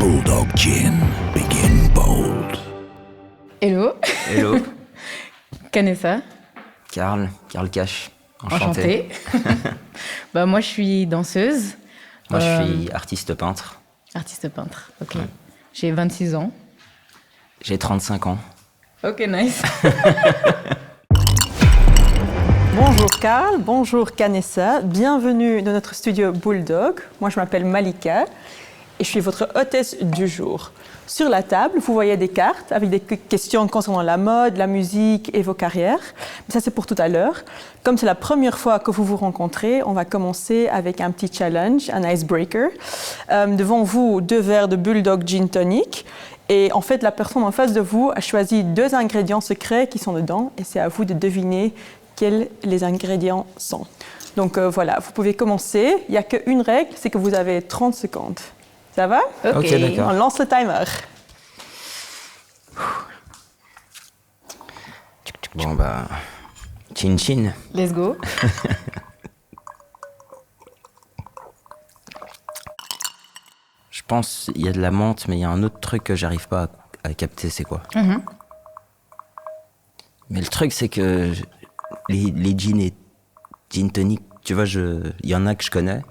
Bulldog Gin. Begin bold. Hello. Hello, Canessa. Karl Cash. Enchantée. Bah, moi, je suis danseuse. Moi, je suis artiste peintre. Artiste peintre, ok. Ouais. J'ai 26 ans. J'ai 35 ans. Ok, nice. Bonjour Karl, bonjour Canessa, bienvenue dans notre studio Bulldog. Moi je m'appelle Malika et je suis votre hôtesse du jour. Sur la table, vous voyez des cartes avec des questions concernant la mode, la musique et vos carrières. Mais ça c'est pour tout à l'heure. Comme c'est la première fois que vous vous rencontrez, on va commencer avec un petit challenge, un icebreaker. Devant vous, 2 verres de Bulldog Gin Tonic. Et en fait, la personne en face de vous a choisi 2 ingrédients secrets qui sont dedans et c'est à vous de deviner quels les ingrédients sont. Donc voilà, vous pouvez commencer. Il n'y a qu'une règle, c'est que vous avez 30 secondes. Ça va? Ok, d'accord. On lance le timer. Bon, bah. Chin chin. Let's go. Je pense qu'il y a de la menthe, mais il y a un autre truc que j'arrive pas à capter, c'est quoi? Mais le truc, c'est que les gin et gin tonic, tu vois, il y en a que je connais,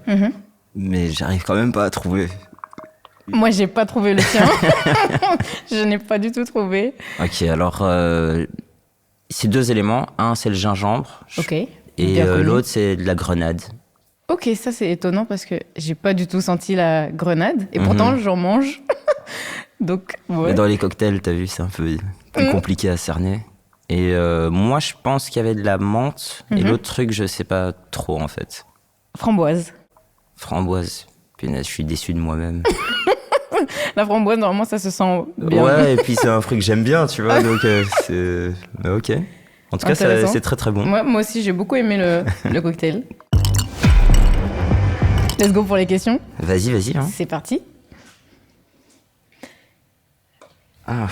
mais j'arrive quand même pas à trouver. Moi, j'ai pas trouvé le tien. Je n'ai pas du tout trouvé. Ok, alors, c'est 2 éléments. Un, c'est le gingembre. Ok. Et Bien connu. l'autre, c'est de la grenade. Ok, ça c'est étonnant parce que j'ai pas du tout senti la grenade et pourtant j'en mange. Donc, ouais. Mais dans les cocktails, t'as vu, c'est un peu plus compliqué à cerner. Et moi, je pense qu'il y avait de la menthe. Et l'autre truc, je sais pas trop, en fait. Framboise. Framboise. Punaise, je suis déçu de moi-même. La framboise, normalement, ça se sent bien. Ouais, et puis c'est un fruit que j'aime bien, tu vois. Donc, c'est... Mais ok. En tout cas, Intéressant. c'est très très bon. Moi aussi, j'ai beaucoup aimé le cocktail. Let's go pour les questions. Vas-y, hein. C'est parti. Ah,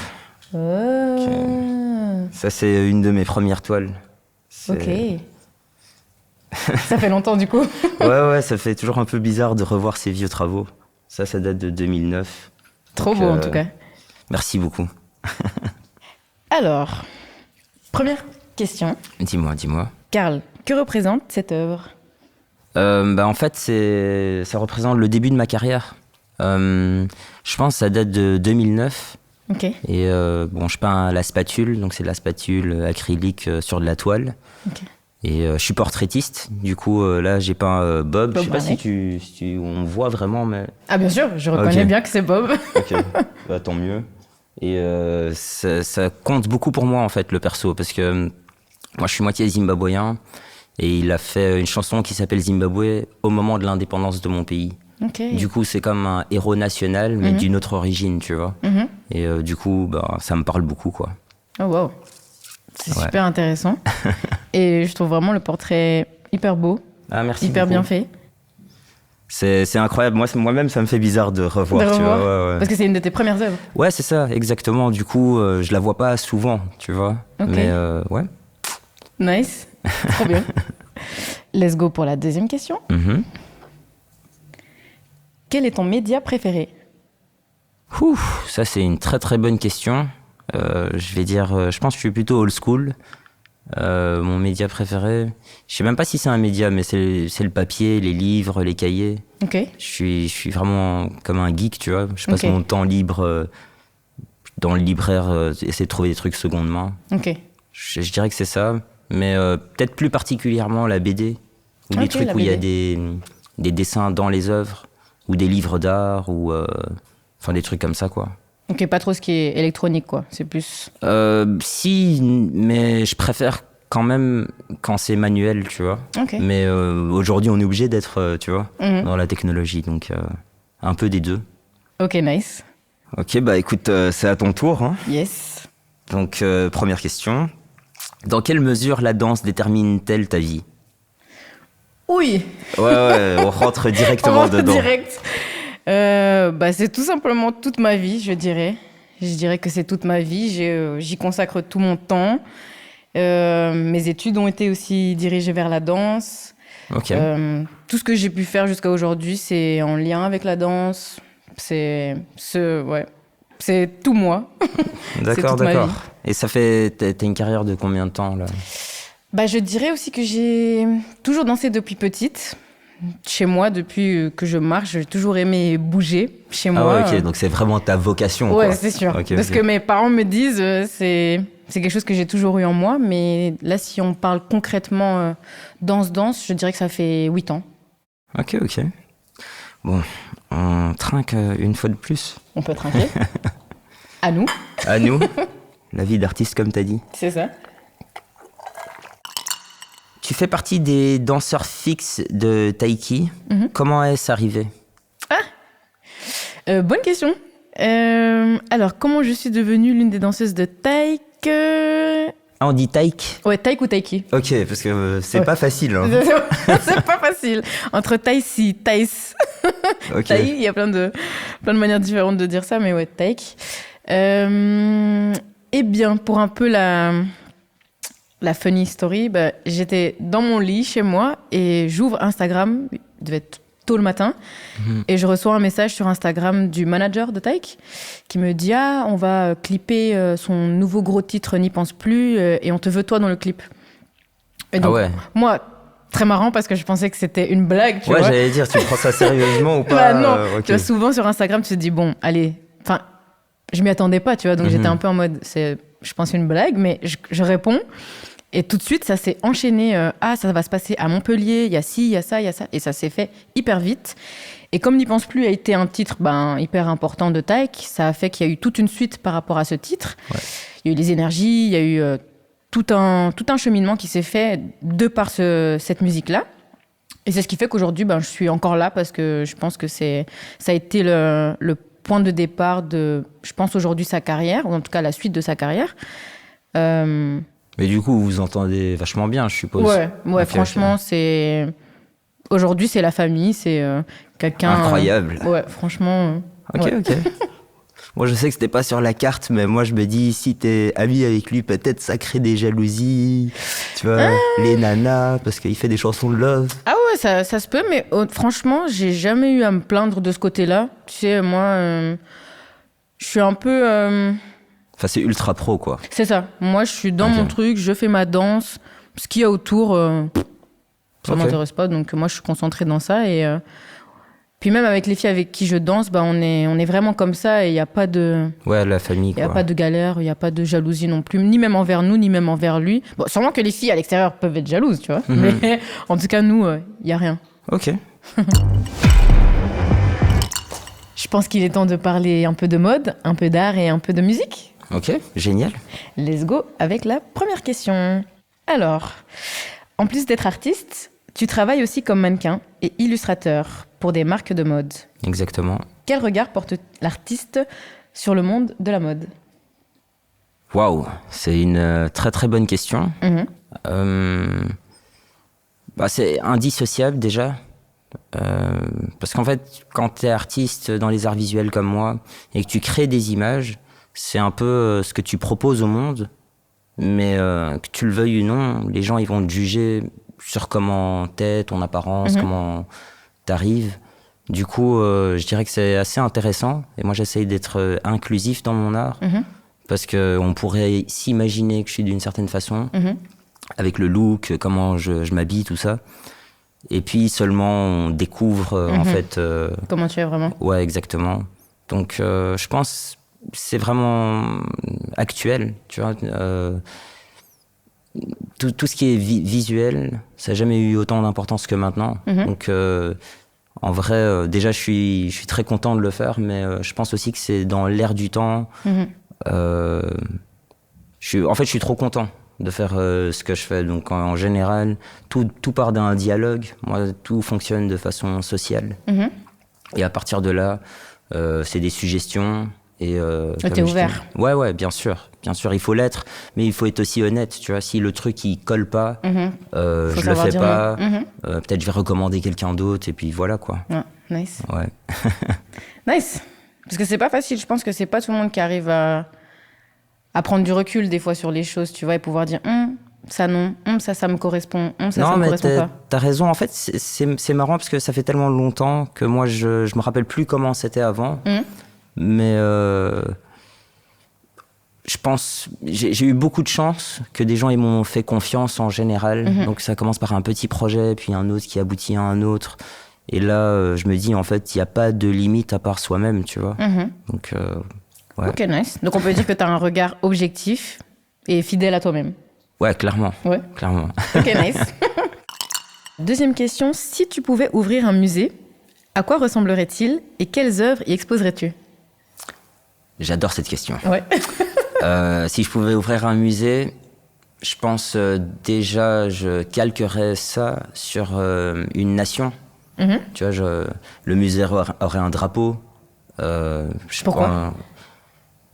Oh. ça, c'est une de mes premières toiles. C'est- Ok. Ça fait longtemps du coup. Ouais, ça fait toujours un peu bizarre de revoir ces vieux travaux. Ça date de 2009. Trop Donc, beau en tout cas. Merci beaucoup. Alors, première question. Dis-moi. Karl, que représente cette œuvre? En fait, ça représente le début de ma carrière. Je pense que ça date de 2009. Ok. Et je peins à la spatule, donc c'est de la spatule acrylique sur de la toile. Ok. Et je suis portraitiste, du coup là j'ai peint Bob. Je sais pas Marley. si on voit vraiment, mais... Ah bien sûr, je reconnais Ok. bien que c'est Bob. Ok, bah, tant mieux. Et ça compte beaucoup pour moi en fait, le perso, parce que moi je suis moitié zimbabwéen et il a fait une chanson qui s'appelle Zimbabwe au moment de l'indépendance de mon pays. Ok. Du coup c'est comme un héros national mais d'une autre origine, tu vois. Et du coup ça me parle beaucoup, quoi. Oh wow. C'est Ouais. super intéressant. Et je trouve vraiment le portrait hyper beau, Ah, merci hyper beaucoup. bien fait. C'est incroyable. Moi-même, ça me fait bizarre de revoir, De tu revoir. vois. Ouais. Parce que c'est une de tes premières œuvres. Ouais, c'est ça, exactement. Du coup, je la vois pas souvent, tu vois. Ok. Mais ouais. Nice. Trop bien. Let's go pour la deuxième question. Mhm. Quel est ton média préféré? Ça, c'est une très très bonne question. Je vais dire, je pense que je suis plutôt old school. Mon média préféré, je sais même pas si c'est un média, mais c'est le papier, les livres, les cahiers. Ok. Je suis vraiment comme un geek, tu vois. Je passe Ok. mon temps libre dans le libraire, essayer de trouver des trucs seconde main. Ok. Je dirais que c'est ça, mais peut-être plus particulièrement la BD, ou des Ok, trucs la où il y a BD. des dessins dans les œuvres, ou des livres d'art, ou enfin des trucs comme ça, quoi. Ok, pas trop ce qui est électronique, quoi. C'est plus... Si, mais je préfère quand même quand c'est manuel, tu vois. Ok. Mais aujourd'hui, on est obligé d'être, tu vois, Mhm. dans la technologie, donc un peu des deux. Ok, nice. Ok, bah écoute, c'est à ton tour, hein. Yes. Donc, première question. Dans quelle mesure la danse détermine-t-elle ta vie? Oui. Ouais, on rentre directement On rentre dedans. direct. C'est tout simplement toute ma vie, je dirais. Je dirais que c'est toute ma vie. J'y consacre tout mon temps. Mes études ont été aussi dirigées vers la danse. Ok. Tout ce que j'ai pu faire jusqu'à aujourd'hui, c'est en lien avec la danse. Ouais. C'est tout moi. D'accord, toute ma d'accord. vie. Et ça fait... T'as une carrière de combien de temps, là? Bah, je dirais aussi que j'ai toujours dansé depuis petite. Chez moi, depuis que je marche, j'ai toujours aimé bouger chez moi. Ah ouais, ok, donc c'est vraiment ta vocation, Ouais, quoi. c'est sûr. Ok, Parce ok. que mes parents me disent, c'est quelque chose que j'ai toujours eu en moi. Mais là, si on parle concrètement danse, je dirais que ça fait 8 ans. Ok, ok. Bon, on trinque une fois de plus. On peut trinquer. À nous, À nous, la vie d'artiste, comme t'as dit. c'est ça. Tu fais partie des danseurs fixes de Taiki. Comment est-ce arrivé? Bonne question. Alors, comment je suis devenue l'une des danseuses de taïk Ah, on dit Taik? Ouais, taïk ou taiki. Ok, parce que c'est Ouais. pas facile. Hein. C'est pas facile. Entre taïsi, taïs, Ok. taï, il y a plein de manières différentes de dire ça, mais ouais, taïk. Eh bien, pour un peu la funny story, bah, j'étais dans mon lit chez moi et j'ouvre Instagram, il devait être tôt le matin, et je reçois un message sur Instagram du manager de Taïk qui me dit « Ah, on va clipper son nouveau gros titre N'y pense plus et on te veut toi dans le clip. » Et Ah donc, ouais. moi, très marrant parce que je pensais que c'était une blague, tu Ouais, vois. j'allais dire, tu prends ça sérieusement ou pas? Bah non, ok. tu vois, souvent sur Instagram, tu te dis, bon, allez, enfin, je m'y attendais pas, tu vois, donc j'étais un peu en mode, je pense une blague, mais je réponds, et tout de suite, ça s'est enchaîné, ah, ça va se passer à Montpellier, il y a ci, il y a ça, et ça s'est fait hyper vite. Et comme N'y pense plus a été un titre hyper important de Taïk, ça a fait qu'il y a eu toute une suite par rapport à ce titre. Ouais. Il y a eu les énergies, il y a eu tout un cheminement qui s'est fait de par cette musique-là. Et c'est ce qui fait qu'aujourd'hui, je suis encore là parce que je pense que ça a été le point de départ de, je pense aujourd'hui, sa carrière, ou en tout cas la suite de sa carrière. Mais du coup, vous vous entendez vachement bien, je suppose. Ouais, Ok, franchement, ok. aujourd'hui, c'est la famille, c'est quelqu'un... Incroyable. Ouais, franchement... Ok, ouais. ok. Moi, je sais que c'était pas sur la carte, mais moi, je me dis, si t'es ami avec lui, peut-être ça crée des jalousies, tu vois, les nanas, parce qu'il fait des chansons de love. Ah ouais, ça se peut, mais franchement, j'ai jamais eu à me plaindre de ce côté-là. Tu sais, moi, je suis un peu... Enfin, c'est ultra pro, quoi. C'est ça. Moi, je suis dans Ok. mon truc, je fais ma danse. Ce qu'il y a autour, ça Ok. m'intéresse pas. Donc, moi, je suis concentrée dans ça. Et puis, même avec les filles avec qui je danse, on est vraiment comme ça. Et il n'y a pas de... Ouais, la famille, Il n'y a quoi. pas de galère, il n'y a pas de jalousie non plus, ni même envers nous, ni même envers lui. Bon, sûrement que les filles à l'extérieur peuvent être jalouses, tu vois. Mais en tout cas, nous, il n'y a rien. Ok. Je pense qu'il est temps de parler un peu de mode, un peu d'art et un peu de musique. Ok, génial. Let's go avec la première question. Alors, en plus d'être artiste, tu travailles aussi comme mannequin et illustrateur pour des marques de mode. Exactement. Quel regard porte l'artiste sur le monde de la mode ? Waouh, c'est une très très bonne question. C'est indissociable déjà. Parce qu'en fait, quand tu es artiste dans les arts visuels comme moi et que tu crées des images, c'est un peu ce que tu proposes au monde. Mais que tu le veuilles ou non, les gens ils vont te juger sur comment t'es, ton apparence, comment t'arrives. Du coup, je dirais que c'est assez intéressant. Et moi, j'essaye d'être inclusif dans mon art. Parce qu'on pourrait s'imaginer que je suis d'une certaine façon, avec le look, comment je m'habille, tout ça. Et puis seulement, on découvre, en fait... Comment tu es vraiment ? Ouais, exactement. Donc, je pense que c'est vraiment actuel, tu vois. Tout ce qui est visuel, ça n'a jamais eu autant d'importance que maintenant. Donc, en vrai, déjà, je suis très content de le faire, mais je pense aussi que c'est dans l'air du temps. En fait, je suis trop content de faire ce que je fais. Donc, en général, tout part d'un dialogue. Moi, tout fonctionne de façon sociale. Et à partir de là, c'est des suggestions. Et t'es ouvert. Ouais, bien sûr, il faut l'être, mais il faut être aussi honnête, tu vois. Si le truc il colle pas, je le fais pas. Peut-être je vais recommander quelqu'un d'autre et puis voilà quoi. Ouais, nice. Ouais. Nice. Parce que c'est pas facile. Je pense que c'est pas tout le monde qui arrive à prendre du recul des fois sur les choses, tu vois, et pouvoir dire ça non, ça me correspond, ça Non, me mais correspond pas. t'as raison. En fait, c'est marrant parce que ça fait tellement longtemps que moi, je me rappelle plus comment c'était avant. Mais je pense, j'ai eu beaucoup de chance que des gens ils m'ont fait confiance en général. Donc ça commence par un petit projet, puis un autre qui aboutit à un autre. Et là, je me dis, en fait, il n'y a pas de limite à part soi-même, tu vois. Donc, ouais. Ok, nice. Donc on peut dire que tu as un regard objectif et fidèle à toi-même. Ouais, clairement. Ouais. Clairement. Ok, nice. Deuxième question, si tu pouvais ouvrir un musée, à quoi ressemblerait-il et quelles œuvres y exposerais-tu? J'adore cette question. Ouais. Si je pouvais ouvrir un musée, je pense déjà, je calquerais ça sur une nation. Tu vois, le musée aurait un drapeau. Pourquoi?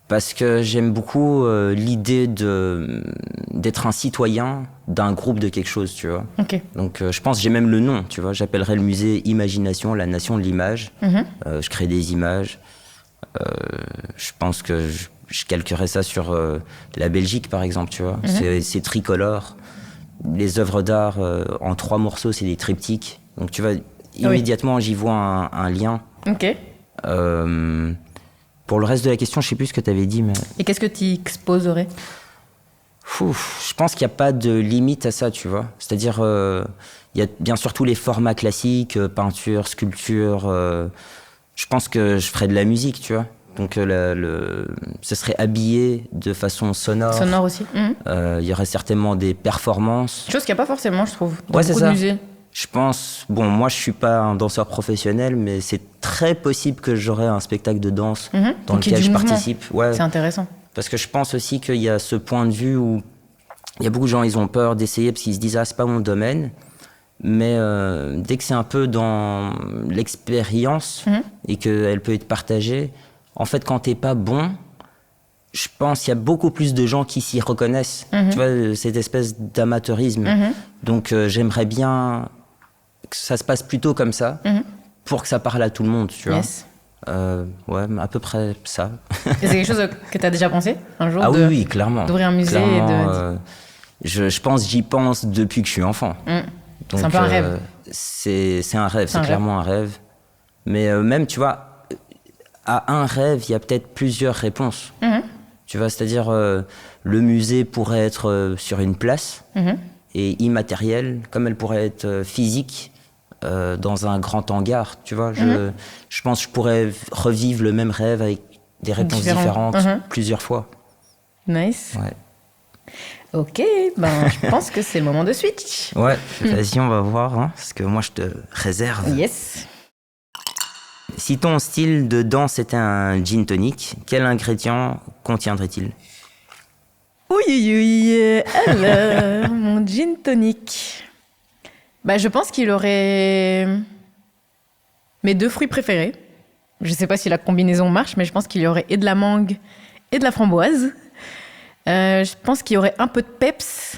Parce que j'aime beaucoup l'idée d'être un citoyen d'un groupe de quelque chose, tu vois. Ok. Donc je pense, j'ai même le nom, tu vois. J'appellerais le musée Imagination, la nation de l'image. Je crée des images. Je pense que je calquerais ça sur la Belgique, par exemple, tu vois. C'est tricolore. Les œuvres d'art en 3 morceaux, c'est des triptyques. Donc tu vois, immédiatement, j'y vois un lien. Ok. Pour le reste de la question, je sais plus ce que tu avais dit, mais... Et qu'est-ce que tu y exposerais? Je pense qu'il n'y a pas de limite à ça, tu vois. C'est-à-dire, il y a bien sûr tous les formats classiques, peinture, sculpture. Je pense que je ferais de la musique, tu vois. Donc, ce serait habillé de façon sonore. Sonore aussi. Il y aurait certainement des performances. Chose qu'il n'y a pas forcément, je trouve, dans Ouais, c'est beaucoup de ça. musées. Je pense, bon, moi je suis pas un danseur professionnel, mais c'est très possible que j'aurai un spectacle de danse dans Donc, il y a lequel du je mouvement. participe. Ouais. C'est intéressant. Parce que je pense aussi qu'il y a ce point de vue où il y a beaucoup de gens, ils ont peur d'essayer parce qu'ils se disent, ah, c'est pas mon domaine. Mais dès que c'est un peu dans l'expérience et qu'elle peut être partagée, en fait, quand t'es pas bon, je pense qu'il y a beaucoup plus de gens qui s'y reconnaissent. Tu vois, cette espèce d'amateurisme. Donc, j'aimerais bien que ça se passe plutôt comme ça pour que ça parle à tout le monde, tu vois. Yes. Ouais, à peu près ça. Et c'est quelque chose que tu as déjà pensé un jour Ah oui, oui, clairement. d'ouvrir un musée Clairement, je pense, j'y pense depuis que je suis enfant. Donc, c'est un peu un rêve. C'est un rêve, c'est un clairement un rêve. Mais même, tu vois, à un rêve, il y a peut-être plusieurs réponses. Tu vois, c'est-à-dire, le musée pourrait être sur une place et immatériel, comme elle pourrait être physique dans un grand hangar. Tu vois, je pense que je pourrais revivre le même rêve avec des réponses différentes plusieurs fois. Nice. Ouais. Ok, ben je pense que c'est le moment de switch. Ouais, vas-y, on va voir, hein, parce que moi je te réserve. Yes. Si ton style de danse était un gin tonic, quel ingrédient contiendrait-il? Oui. Alors, mon gin tonic. Bah, je pense qu'il aurait mes 2 fruits préférés. Je sais pas si la combinaison marche, mais je pense qu'il y aurait et de la mangue et de la framboise. Je pense qu'il y aurait un peu de peps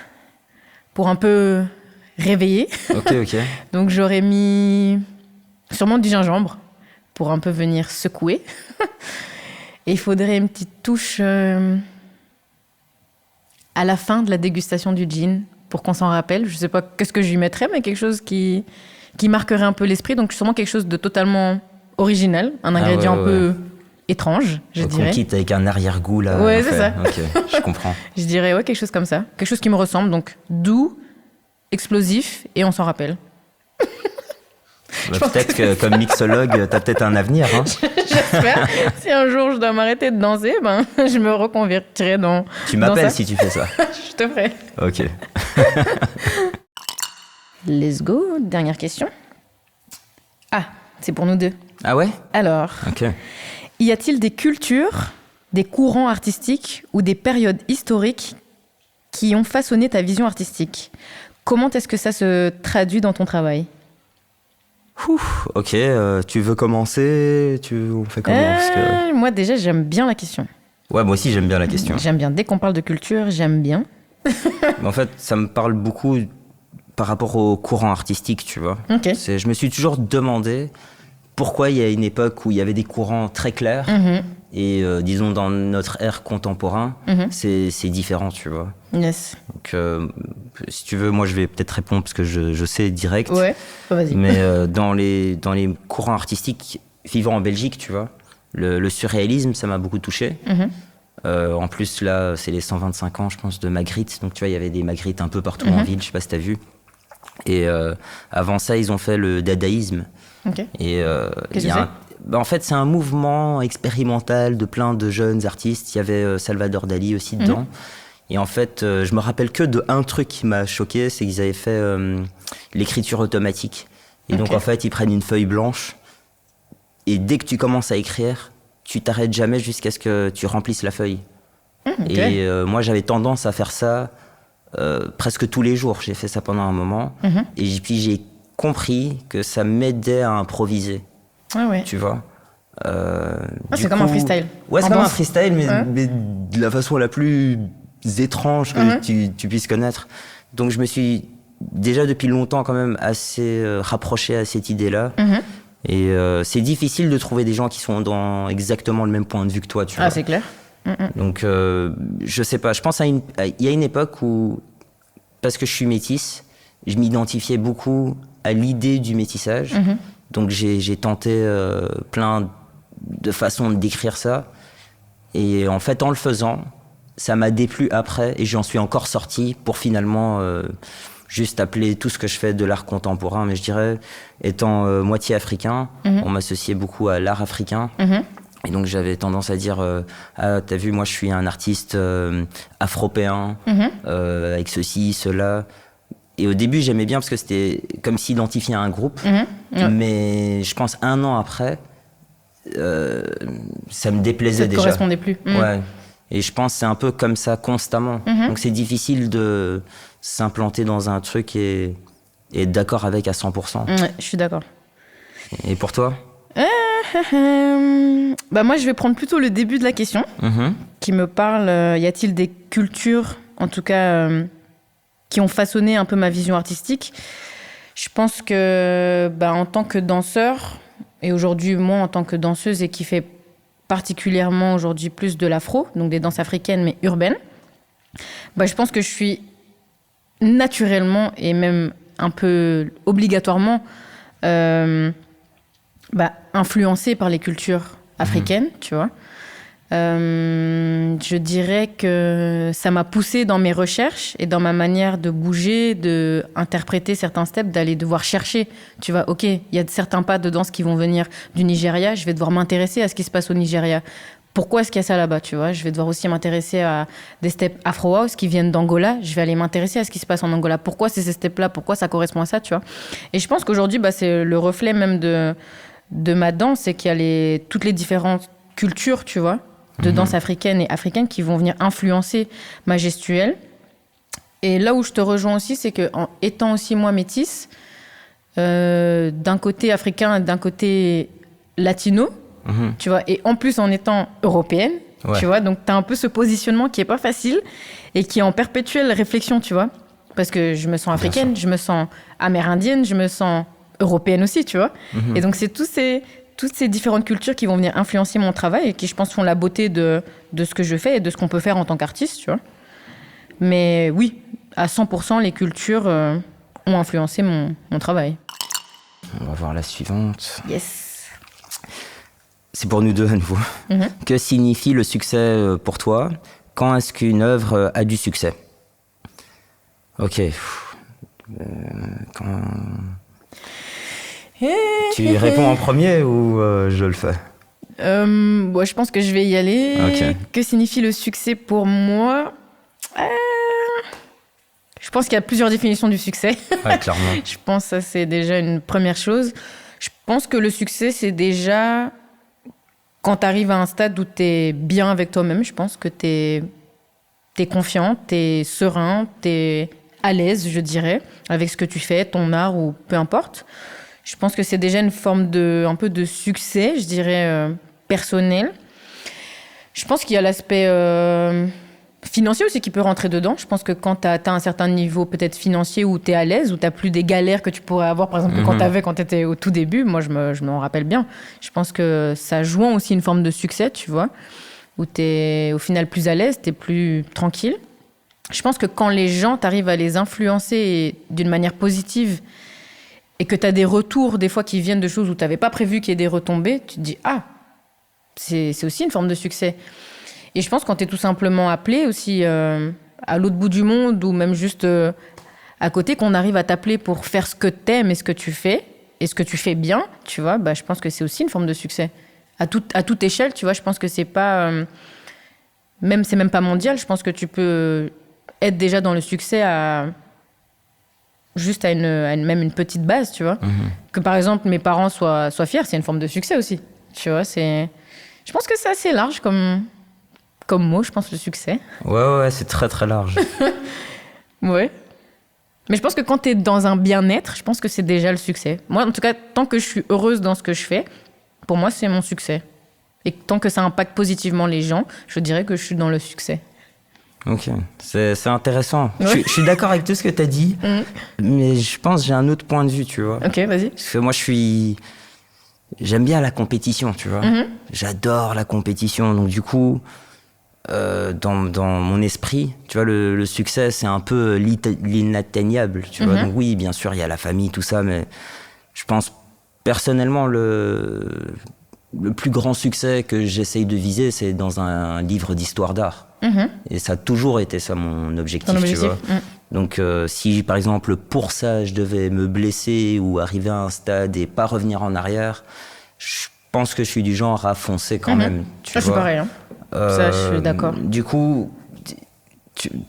pour un peu réveiller. Ok. Donc j'aurais mis sûrement du gingembre pour un peu venir secouer. Et il faudrait une petite touche à la fin de la dégustation du gin pour qu'on s'en rappelle. Je sais pas qu'est-ce que je lui mettrais, mais quelque chose qui marquerait un peu l'esprit. Donc sûrement quelque chose de totalement original, un ingrédient un peu étrange, je Donc dirais. on quitte avec un arrière-goût là. Ouais, en c'est fait. ça. Ok, je comprends. Je dirais quelque chose comme ça. Quelque chose qui me ressemble, donc doux, explosif, et on s'en rappelle. Peut-être que comme mixologue, t'as peut-être un avenir. Hein. J'espère. Si un jour je dois m'arrêter de danser, ben, je me reconvertirai dans. Tu dans m'appelles ça. si tu fais ça. Je te ferai. Ok. Let's go. Dernière question. Ah, c'est pour nous deux. Ah ouais? Alors, Ok. y a-t-il des cultures, des courants artistiques ou des périodes historiques qui ont façonné ta vision artistique? Comment est-ce que ça se traduit dans ton travail? Ok, tu veux commencer? On fait comment? Parce que... Moi déjà, j'aime bien la question. Ouais, moi aussi j'aime bien la question. J'aime bien. Dès qu'on parle de culture, j'aime bien. Mais en fait, ça me parle beaucoup par rapport au courant artistique, tu vois. Ok. Je me suis toujours demandé pourquoi il y a une époque où il y avait des courants très clairs et disons dans notre ère contemporain, c'est différent, tu vois. Yes. Donc, si tu veux, moi je vais peut-être répondre parce que je sais direct. Ouais, vas-y. Mais dans les courants artistiques vivant en Belgique, tu vois, le surréalisme, ça m'a beaucoup touché. En plus, là, c'est les 125 ans, je pense, de Magritte. Donc, tu vois, il y avait des Magritte un peu partout en ville, je sais pas si t'as vu. Et avant ça, ils ont fait le dadaïsme. Ok. Et Qu'est-ce il y que a en fait, c'est un mouvement expérimental de plein de jeunes artistes. Il y avait Salvador Dali aussi dedans. Et en fait, je me rappelle que de un truc qui m'a choqué, c'est qu'ils avaient fait l'écriture automatique. Et donc, en fait, ils prennent une feuille blanche. Et dès que tu commences à écrire, tu t'arrêtes jamais jusqu'à ce que tu remplisses la feuille. Et moi, j'avais tendance à faire ça presque tous les jours. J'ai fait ça pendant un moment. Et puis, j'ai compris que ça m'aidait à improviser. Ah ouais. Tu vois. C'est comme un freestyle. Ouais, c'est En comme un danse. freestyle, mais de la façon la plus étrange que tu puisses connaître. Donc, je me suis déjà depuis longtemps quand même assez rapproché à cette idée-là. Et c'est difficile de trouver des gens qui sont dans exactement le même point de vue que toi, tu vois. Ah, c'est clair. Donc, je sais pas. Je pense il y a une époque où, parce que je suis métisse, je m'identifiais beaucoup à l'idée du métissage. Donc, j'ai tenté plein de façons de décrire ça. Et en fait, en le faisant, ça m'a déplu après et j'en suis encore sorti pour finalement juste appeler tout ce que je fais de l'art contemporain. Mais je dirais, étant moitié africain, on m'associait beaucoup à l'art africain. Et donc, j'avais tendance à dire ah, t'as vu, moi, je suis un artiste afropéen, avec ceci, cela. Et au début, j'aimais bien parce que c'était comme s'identifier à un groupe. Mais je pense 1 an après, ça me déplaisait Ça te déjà. correspondait plus. Ouais. Et je pense que c'est un peu comme ça constamment. Donc, c'est difficile de s'implanter dans un truc et être d'accord avec à 100%. Ouais, je suis d'accord. Et pour toi? Bah moi, je vais prendre plutôt le début de la question, qui me parle, y a-t-il des cultures, en tout cas, qui ont façonné un peu ma vision artistique? Je pense que, en tant que danseur, et aujourd'hui, moi, en tant que danseuse, et qui fait particulièrement aujourd'hui plus de l'afro, donc des danses africaines, mais urbaines, je pense que je suis naturellement, et même un peu obligatoirement, influencée par les cultures africaines, tu vois. Je dirais que ça m'a poussée dans mes recherches et dans ma manière de bouger, d'interpréter certains steps, d'aller devoir chercher, tu vois, ok, il y a certains pas de danse qui vont venir du Nigeria, je vais devoir m'intéresser à ce qui se passe au Nigeria. Pourquoi est-ce qu'il y a ça là-bas, tu vois? Je vais devoir aussi m'intéresser à des steps Afro House qui viennent d'Angola. Je vais aller m'intéresser à ce qui se passe en Angola. Pourquoi c'est ces steps-là? Pourquoi ça correspond à ça, tu vois? Et je pense qu'aujourd'hui, c'est le reflet même de ma danse, c'est qu'il y a toutes les différentes cultures, tu vois, de danse africaine et africaine qui vont venir influencer ma gestuelle. Et là où je te rejoins aussi, c'est qu'en étant aussi moi métisse, d'un côté africain et d'un côté latino, tu vois, et en plus en étant européenne, tu vois, donc tu as un peu ce positionnement qui est pas facile et qui est en perpétuelle réflexion, tu vois, parce que je me sens africaine, je me sens amérindienne, je me sens européenne aussi, tu vois. Et donc c'est toutes ces différentes cultures qui vont venir influencer mon travail et qui, je pense, font la beauté de ce que je fais et de ce qu'on peut faire en tant qu'artiste, tu vois. Mais oui, à 100%, les cultures ont influencé mon travail. On va voir la suivante. Yes. C'est pour nous deux à nouveau. Que signifie le succès pour toi? Quand est-ce qu'une œuvre a du succès? Ok. Tu réponds en premier ou je le fais? Je pense que je vais y aller. Ok. Que signifie le succès pour moi? Je pense qu'il y a plusieurs définitions du succès. Ouais, clairement. Je pense que ça, c'est déjà une première chose. Je pense que le succès, c'est déjà quand tu arrives à un stade où tu es bien avec toi-même. Je pense que tu es confiant, tu es serein, tu es à l'aise, je dirais, avec ce que tu fais, ton art ou peu importe. Je pense que c'est déjà une forme un peu de succès, je dirais, personnel. Je pense qu'il y a l'aspect financier aussi qui peut rentrer dedans. Je pense que quand tu as atteint un certain niveau peut-être financier où tu es à l'aise, où tu n'as plus des galères que tu pourrais avoir, par exemple, quand tu étais au tout début, moi je m'en rappelle bien. Je pense que ça joint aussi une forme de succès, tu vois, où tu es au final plus à l'aise, tu es plus tranquille. Je pense que quand les gens, tu arrives à les influencer d'une manière positive et que tu as des retours des fois qui viennent de choses où tu n'avais pas prévu qu'il y ait des retombées, tu te dis « Ah, c'est aussi une forme de succès ». Et je pense quand tu es tout simplement appelé aussi à l'autre bout du monde ou même juste à côté, qu'on arrive à t'appeler pour faire ce que tu aimes et ce que tu fais et ce que tu fais bien, tu vois, je pense que c'est aussi une forme de succès. À toute échelle, tu vois, je pense que c'est pas... c'est même pas mondial, je pense que tu peux être déjà dans le succès juste à même une petite base, tu vois. Que par exemple, mes parents soient fiers, c'est une forme de succès aussi, tu vois. Je pense que c'est assez large comme mot, je pense, le succès. Ouais, c'est très très large. Ouais. Mais je pense que quand tu es dans un bien-être, je pense que c'est déjà le succès. Moi, en tout cas, tant que je suis heureuse dans ce que je fais, pour moi, c'est mon succès. Et tant que ça impacte positivement les gens, je dirais que je suis dans le succès. Ok, c'est intéressant. Ouais. Je suis d'accord avec tout ce que tu as dit, mais je pense que j'ai un autre point de vue, tu vois. Ok, vas-y. Parce que moi, j'aime bien la compétition, tu vois. J'adore la compétition, donc du coup... dans mon esprit, tu vois, le succès, c'est un peu l'inatteignable, tu vois. Donc oui, bien sûr, il y a la famille, tout ça, mais je pense personnellement le plus grand succès que j'essaye de viser, c'est dans un livre d'histoire d'art. Et ça a toujours été ça mon objectif, tu vois. Donc si, par exemple, pour ça, je devais me blesser ou arriver à un stade et pas revenir en arrière, je pense que je suis du genre à foncer quand même, tu vois. Je suis pareil, hein. Ça, je suis d'accord. Du coup,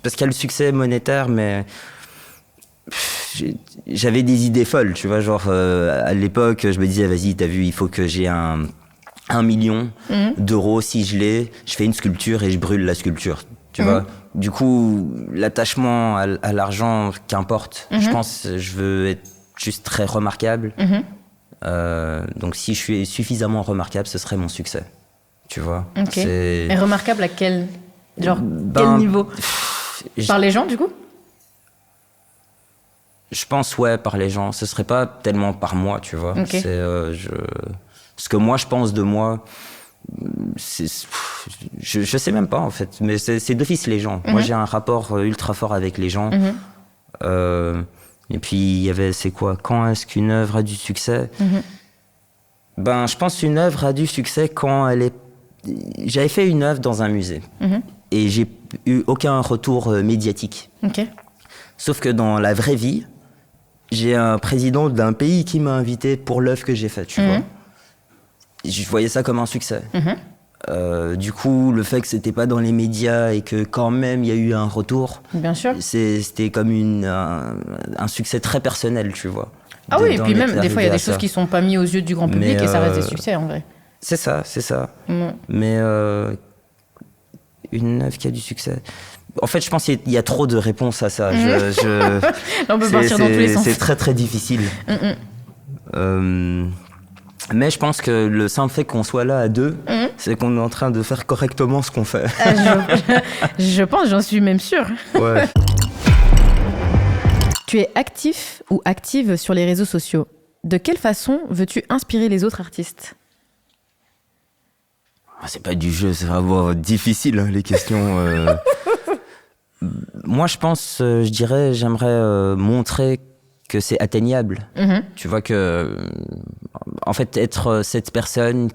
parce qu'il y a le succès monétaire, mais j'avais des idées folles, tu vois. Genre, à l'époque, je me disais, vas-y, t'as vu, il faut que j'ai 1 million d'euros. Si je l'ai, je fais une sculpture et je brûle la sculpture, tu vois. Du coup, l'attachement à l'argent, qu'importe, je pense, je veux être juste très remarquable. Donc, si je suis suffisamment remarquable, ce serait mon succès. Tu vois. Okay. Et remarquable à quel niveau? Par les gens, du coup? Je pense, ouais, par les gens. Ce serait pas tellement par moi, tu vois. Okay. Ce que moi, je pense de moi, je sais même pas, en fait. Mais c'est d'office les gens. Moi, j'ai un rapport ultra fort avec les gens. Et puis, il y avait, c'est quoi? Quand est-ce qu'une œuvre a du succès? Je pense qu'une œuvre a du succès quand elle est... J'avais fait une œuvre dans un musée et j'ai eu aucun retour médiatique. Sauf que dans la vraie vie, j'ai un président d'un pays qui m'a invité pour l'œuvre que j'ai faite, tu vois. Je voyais ça comme un succès. Du coup, le fait que c'était pas dans les médias et que quand même il y a eu un retour, bien sûr, c'était comme un succès très personnel, tu vois. Ah oui, et puis même des fois il y a des choses qui sont pas mises aux yeux du grand public et ça reste des succès en vrai. C'est ça. Mais une œuvre qui a du succès. En fait, je pense qu'il y a trop de réponses à ça. On peut partir dans tous les sens. C'est très très difficile. Mais je pense que le simple fait qu'on soit là à deux, c'est qu'on est en train de faire correctement ce qu'on fait. Je pense, j'en suis même sûre. Ouais. Tu es actif ou active sur les réseaux sociaux. De quelle façon veux-tu inspirer les autres artistes ? C'est pas du jeu, c'est vraiment difficile, les questions. Moi, je pense, je dirais, j'aimerais montrer que c'est atteignable. Tu vois que, en fait, être cette personne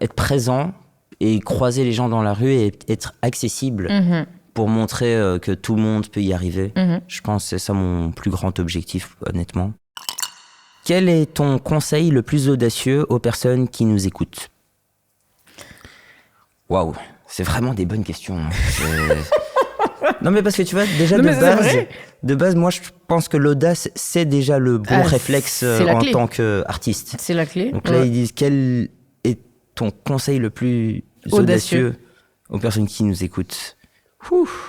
être présent et croiser les gens dans la rue et être accessible pour montrer que tout le monde peut y arriver. Je pense que c'est ça mon plus grand objectif, honnêtement. Quel est ton conseil le plus audacieux aux personnes qui nous écoutent ? Waouh, c'est vraiment des bonnes questions. Non mais parce que tu vois, déjà de base, moi je pense que l'audace, c'est déjà le bon réflexe en tant qu'artiste. C'est la clé. Donc là, ils disent, quel est ton conseil le plus audacieux aux personnes qui nous écoutent ?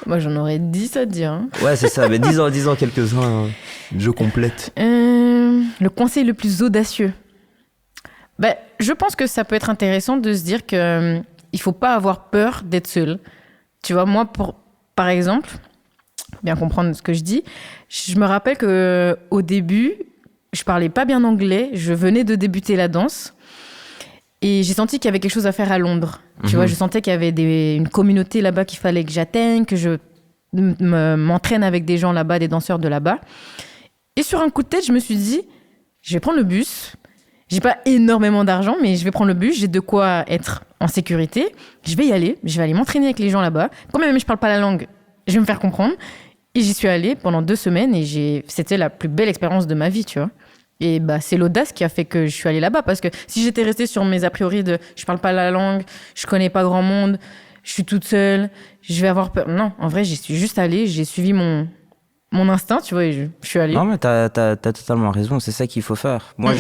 Moi j'en aurais 10 à te dire. Hein. Ouais, c'est ça, mais dis-en quelques-uns, hein. Je complète. Le conseil le plus audacieux. Je pense que ça peut être intéressant de se dire qu'il il faut pas avoir peur d'être seul. Tu vois, moi, par exemple, pour bien comprendre ce que je dis, je me rappelle qu'au début, je parlais pas bien anglais, je venais de débuter la danse et j'ai senti qu'il y avait quelque chose à faire à Londres. Tu vois, je sentais qu'il y avait une communauté là-bas qu'il fallait que j'atteigne, que je m'entraîne avec des gens là-bas, des danseurs de là-bas. Et sur un coup de tête, je me suis dit, je vais prendre le bus. J'ai pas énormément d'argent, mais je vais prendre le bus, j'ai de quoi être en sécurité. Je vais aller m'entraîner avec les gens là-bas. Quand même je parle pas la langue, je vais me faire comprendre. Et j'y suis allée pendant 2 semaines et c'était la plus belle expérience de ma vie, tu vois. Et bah, c'est l'audace qui a fait que je suis allée là-bas. Parce que si j'étais restée sur mes a priori de je parle pas la langue, je connais pas grand monde, je suis toute seule, je vais avoir peur. Non, en vrai, j'y suis juste allée, j'ai suivi mon instinct, tu vois, et je suis allée. Non, mais t'as totalement raison, c'est ça qu'il faut faire. Moi,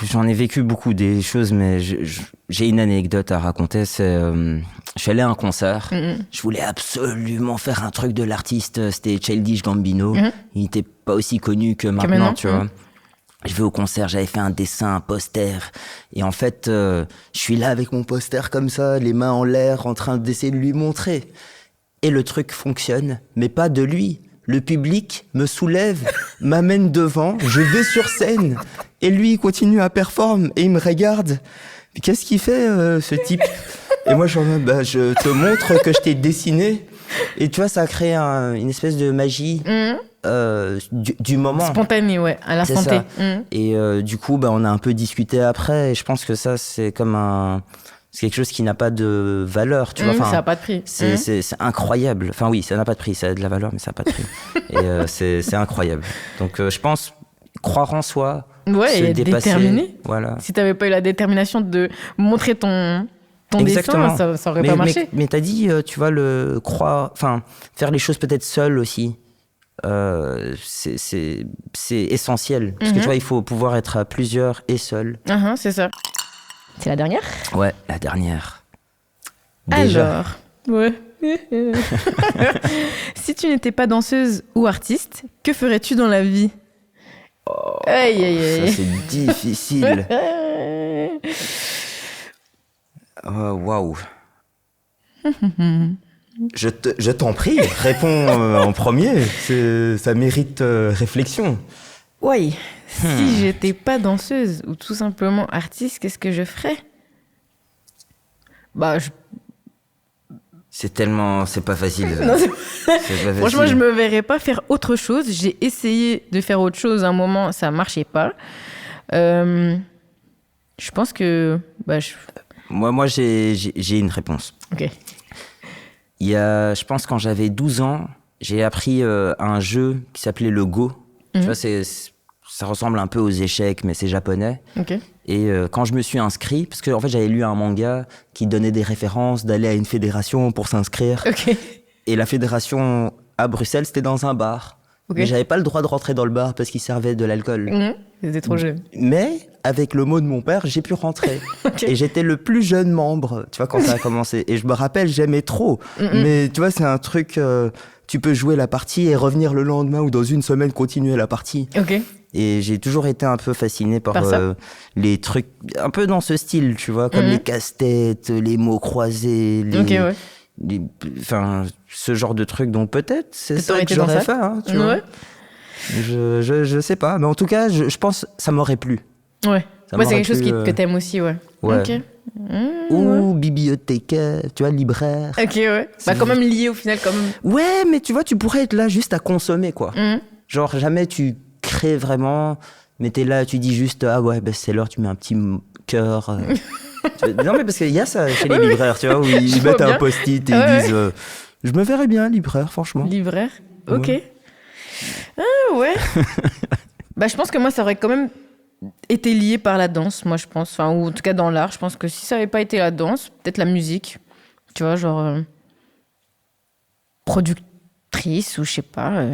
j'en ai vécu beaucoup des choses, mais j'ai une anecdote à raconter. Je suis allé à un concert. Je voulais absolument faire un truc de l'artiste. C'était Childish Gambino. Il n'était pas aussi connu que maintenant, tu vois. Je vais au concert, j'avais fait un dessin, un poster. Et en fait, je suis là avec mon poster comme ça, les mains en l'air, en train d'essayer de lui montrer. Et le truc fonctionne, mais pas de lui. Le public me soulève, m'amène devant, je vais sur scène. Et lui, il continue à performer et il me regarde. Qu'est-ce qu'il fait, ce type ? Et moi, je te montre que je t'ai dessiné. Et tu vois, ça a créé une espèce de magie du moment. Spontané, ouais, à l'instant T. Et du coup, on a un peu discuté après. Et je pense que ça, c'est comme c'est quelque chose qui n'a pas de valeur, tu vois. Ça n'a pas de prix. C'est incroyable. Enfin oui, ça n'a pas de prix, ça a de la valeur, mais ça n'a pas de prix. Et c'est incroyable. Donc je pense, croire en soi, ouais, se et dépasser. Déterminé. Voilà. Si tu n'avais pas eu la détermination de montrer ton dessin, ça aurait pas marché. Mais t'as dit, tu vois, faire les choses peut-être seul aussi. C'est essentiel. Parce que tu vois, il faut pouvoir être à plusieurs et seul. C'est ça. C'est la dernière ? Ouais, la dernière. Alors, ouais. Si tu n'étais pas danseuse ou artiste, que ferais-tu dans la vie ? Aïe, aïe, aïe. Ça, c'est difficile. Waouh. Je t'en prie, réponds en premier. Ça mérite réflexion. Oui. Si j'étais pas danseuse ou tout simplement artiste, qu'est-ce que je ferais ? C'est pas facile. Non, c'est pas facile. Franchement, je me verrais pas faire autre chose. J'ai essayé de faire autre chose à un moment, ça marchait pas. Je pense que... Moi j'ai une réponse. Ok. Je pense quand j'avais 12 ans, j'ai appris un jeu qui s'appelait le Go. Tu vois, ça ressemble un peu aux échecs, mais c'est japonais. Okay. Et quand je me suis inscrit, parce que en fait, j'avais lu un manga qui donnait des références d'aller à une fédération pour s'inscrire. Okay. Et la fédération à Bruxelles, c'était dans un bar. Okay. Mais j'avais pas le droit de rentrer dans le bar parce qu'il servait de l'alcool. C'était trop jeune. Mais avec le mot de mon père, j'ai pu rentrer. Okay. Et j'étais le plus jeune membre, tu vois, quand ça a commencé. Et je me rappelle, j'aimais trop. Mais tu vois, c'est un truc... tu peux jouer la partie et revenir le lendemain ou dans une semaine continuer la partie. Ok. Et j'ai toujours été un peu fasciné par les trucs un peu dans ce style, tu vois, comme les casse-têtes, les mots croisés, ce genre de trucs. Donc peut-être c'est ça que j'aurais fait, hein, tu vois. Je sais pas, mais en tout cas, je pense que ça m'aurait plu. Ouais. C'est quelque chose que t'aimes aussi, ouais. Ok. Ou bibliothécaire, tu vois, libraire. Ok, ouais. Quand même lié au final, quand même. Ouais, mais tu vois, tu pourrais être là juste à consommer, quoi. Genre, jamais tu crées vraiment, mais t'es là, tu dis juste, ah ouais, best-seller, tu mets un petit cœur. Non, mais parce qu'il y a ça chez les libraires, tu vois, où ils mettent un post-it et ils disent, je me verrais bien libraire, franchement. Libraire, ok. Ah ouais. Je pense que moi, ça aurait quand même été lié par la danse, moi je pense, enfin, ou en tout cas dans l'art. Je pense que si ça n'avait pas été la danse, peut-être la musique, tu vois, genre productrice ou je sais pas.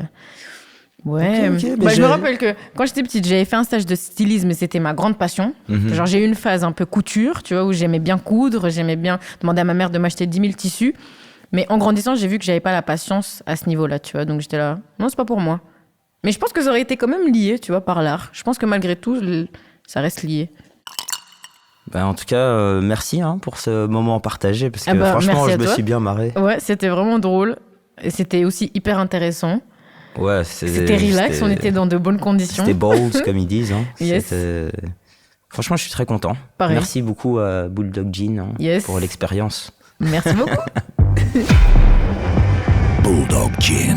Ouais. Okay, je me rappelle que quand j'étais petite, j'avais fait un stage de stylisme et c'était ma grande passion. Genre j'ai eu une phase un peu couture, tu vois, où j'aimais bien coudre, j'aimais bien demander à ma mère de m'acheter 10 000 tissus. Mais en grandissant, j'ai vu que j'avais pas la patience à ce niveau-là, tu vois. Donc j'étais là, non, c'est pas pour moi. Mais je pense que ça aurait été quand même lié, tu vois, par l'art. Je pense que malgré tout, ça reste lié. Bah, en tout cas, merci pour ce moment partagé, parce que franchement, merci je à me toi. suis bien marré. Ouais, c'était vraiment drôle. Et c'était aussi hyper intéressant. Ouais, C'était relax, on était dans de bonnes conditions. C'était bold, comme ils disent. Yes. Franchement, je suis très content. Pareil. Merci beaucoup à Bulldog Gin Yes. pour l'expérience. Merci beaucoup. Bulldog Gin.